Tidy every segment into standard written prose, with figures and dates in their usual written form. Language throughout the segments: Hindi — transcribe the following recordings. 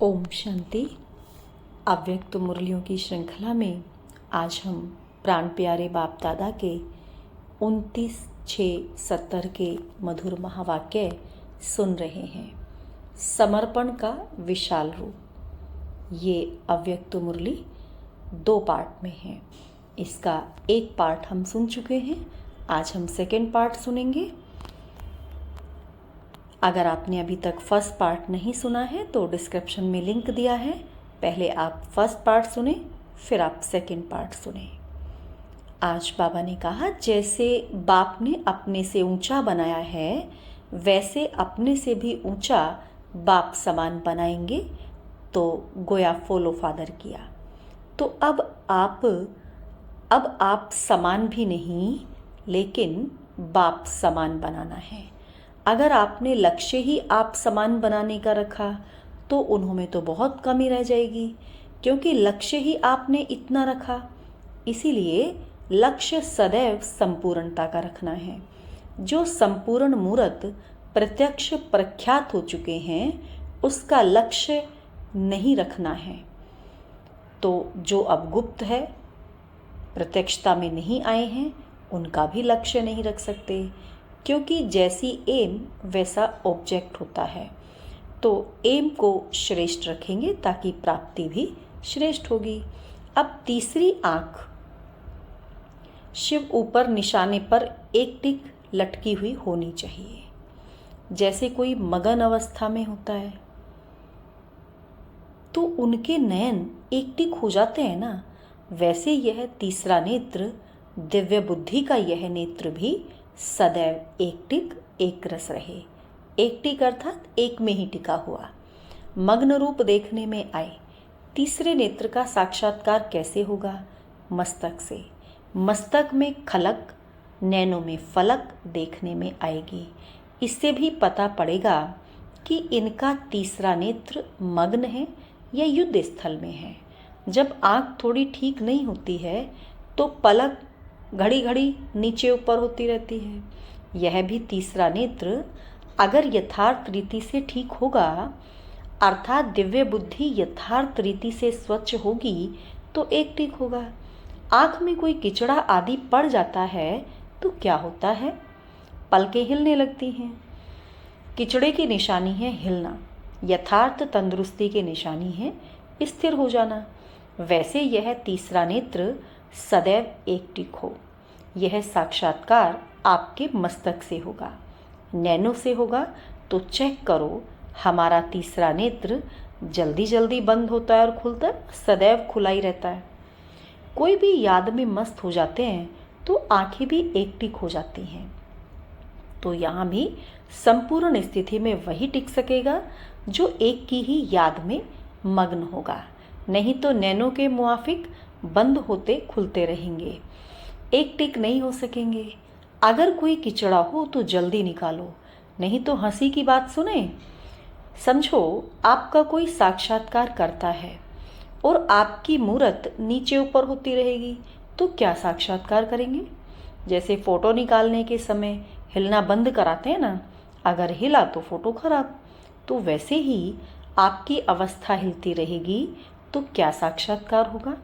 ओम शांति। अव्यक्त मुरलियों की श्रृंखला में आज हम प्राण प्यारे बाप दादा के 29/6/70 के मधुर महावाक्य सुन रहे हैं। समर्पण का विशाल रूप। ये अव्यक्त मुरली 2 पार्ट में है। इसका एक पार्ट हम सुन चुके हैं, आज हम सेकेंड पार्ट सुनेंगे। अगर आपने अभी तक फर्स्ट पार्ट नहीं सुना है तो डिस्क्रिप्शन में लिंक दिया है, पहले आप फर्स्ट पार्ट सुने, फिर आप सेकेंड पार्ट सुने। आज बाबा ने कहा, जैसे बाप ने अपने से ऊंचा बनाया है वैसे अपने से भी ऊंचा बाप समान बनाएंगे। तो गोया फॉलो फादर किया। तो अब आप समान भी नहीं, लेकिन बाप समान बनाना है। अगर आपने लक्ष्य ही आप समान बनाने का रखा तो उन्होंने तो बहुत कमी रह जाएगी, क्योंकि लक्ष्य ही आपने इतना रखा। इसीलिए लक्ष्य सदैव संपूर्णता का रखना है। जो संपूर्ण मूर्त प्रत्यक्ष प्रख्यात हो चुके हैं उसका लक्ष्य नहीं रखना है। तो जो अब गुप्त है, प्रत्यक्षता में नहीं आए हैं, उनका भी लक्ष्य नहीं रख सकते, क्योंकि जैसी एम वैसा ऑब्जेक्ट होता है। तो एम को श्रेष्ठ रखेंगे ताकि प्राप्ति भी श्रेष्ठ होगी। अब तीसरी आंख शिव ऊपर निशाने पर एक टिक लटकी हुई होनी चाहिए। जैसे कोई मगन अवस्था में होता है तो उनके नयन एक टिक हो जाते हैं ना, वैसे यह तीसरा नेत्र, दिव्य बुद्धि का यह नेत्र भी सदैव एक टिक एक रस रहे। एक टिक अर्थात एक में ही टिका हुआ, मग्न रूप देखने में आए। तीसरे नेत्र का साक्षात्कार कैसे होगा? मस्तक से। मस्तक में खलक, नैनों में फलक देखने में आएगी। इससे भी पता पड़ेगा कि इनका तीसरा नेत्र मग्न है या युद्ध स्थल में है। जब आँख थोड़ी ठीक नहीं होती है तो पलक घड़ी घड़ी नीचे ऊपर होती रहती है। यह भी तीसरा नेत्र अगर यथार्थ रीति से ठीक होगा, अर्थात दिव्य बुद्धि यथार्थ रीति से स्वच्छ होगी तो एक ठीक होगा। आँख में कोई किचड़ा आदि पड़ जाता है तो क्या होता है? पलकें हिलने लगती हैं। किचड़े की निशानी है हिलना, यथार्थ तंदुरुस्ती की निशानी है स्थिर हो जाना। वैसे यह तीसरा नेत्र सदैव एक टिक हो। यह साक्षात्कार आपके मस्तक से होगा, नैनों से होगा। तो चेक करो, हमारा तीसरा नेत्र जल्दी जल्दी बंद होता है और खुलता है, सदैव खुला ही रहता है। कोई भी याद में मस्त हो जाते हैं तो आंखें भी एक टिक हो जाती हैं। तो यहाँ भी संपूर्ण स्थिति में वही टिक सकेगा जो एक की ही याद में मग्न होगा, नहीं तो नैनों के मुआफिक बंद होते खुलते रहेंगे, एक टिक नहीं हो सकेंगे। अगर कोई किचड़ा हो तो जल्दी निकालो, नहीं तो हंसी की बात सुने। समझो आपका कोई साक्षात्कार करता है और आपकी मूर्त नीचे ऊपर होती रहेगी तो क्या साक्षात्कार करेंगे? जैसे फोटो निकालने के समय हिलना बंद कराते हैं ना, अगर हिला तो फोटो खराब। तो वैसे ही आपकी अवस्था हिलती रहेगी तो क्या साक्षात्कार होगा?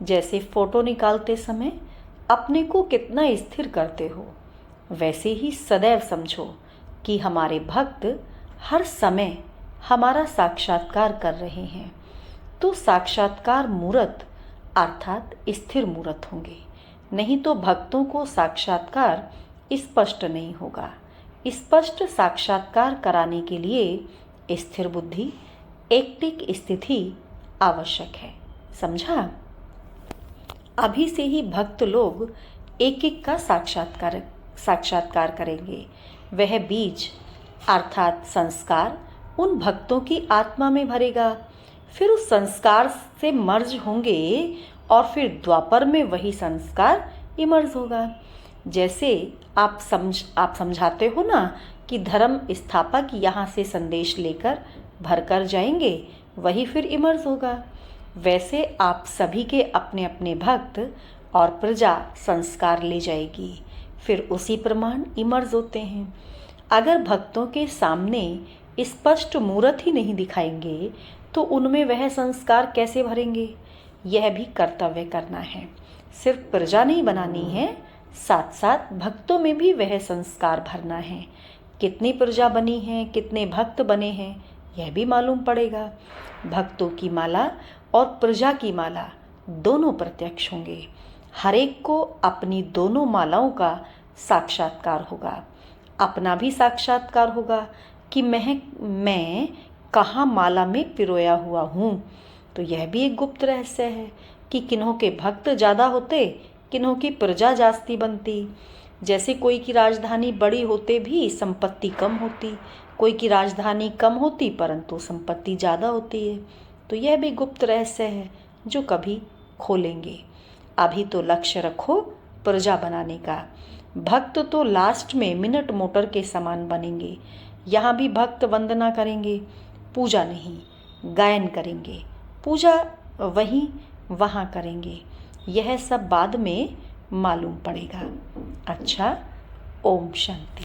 जैसे फोटो निकालते समय अपने को कितना स्थिर करते हो, वैसे ही सदैव समझो कि हमारे भक्त हर समय हमारा साक्षात्कार कर रहे हैं। तो साक्षात्कार मूर्त अर्थात स्थिर मूर्त होंगे, नहीं तो भक्तों को साक्षात्कार स्पष्ट नहीं होगा। स्पष्ट साक्षात्कार कराने के लिए स्थिर बुद्धि, एकटिक स्थिति आवश्यक है। समझा? अभी से ही भक्त लोग एक एक का साक्षात्कार करेंगे। वह बीज अर्थात संस्कार उन भक्तों की आत्मा में भरेगा, फिर उस संस्कार से मर्ज होंगे और फिर द्वापर में वही संस्कार इमर्ज होगा। जैसे आप समझाते हो ना कि धर्म स्थापक यहाँ से संदेश लेकर भरकर जाएंगे, वही फिर इमर्ज होगा। वैसे आप सभी के अपने अपने भक्त और प्रजा संस्कार ले जाएगी, फिर उसी प्रमाण इमर्ज होते हैं। अगर भक्तों के सामने स्पष्ट मूर्त ही नहीं दिखाएंगे तो उनमें वह संस्कार कैसे भरेंगे? यह भी कर्तव्य करना है। सिर्फ प्रजा नहीं बनानी है, साथ साथ भक्तों में भी वह संस्कार भरना है। कितनी प्रजा बनी है, कितने भक्त बने हैं, यह भी मालूम पड़ेगा। भक्तों की माला और प्रजा की माला दोनों प्रत्यक्ष होंगे। हर एक को अपनी दोनों मालाओं का साक्षात्कार होगा। अपना भी साक्षात्कार होगा कि मैं कहाँ माला में पिरोया हुआ हूँ। तो यह भी एक गुप्त रहस्य है कि किन्हों के भक्त ज़्यादा होते, किन्हों की प्रजा जास्ती बनती। जैसे कोई की राजधानी बड़ी होते भी संपत्ति कम होती, कोई की राजधानी कम होती परंतु संपत्ति ज़्यादा होती है। तो यह भी गुप्त रहस्य है जो कभी खोलेंगे। अभी तो लक्ष्य रखो प्रजा बनाने का। भक्त तो लास्ट में मिनट मोटर के समान बनेंगे। यहाँ भी भक्त वंदना करेंगे, पूजा नहीं, गायन करेंगे। पूजा वहीं वहाँ करेंगे। यह सब बाद में मालूम पड़ेगा। अच्छा, ओम शांति।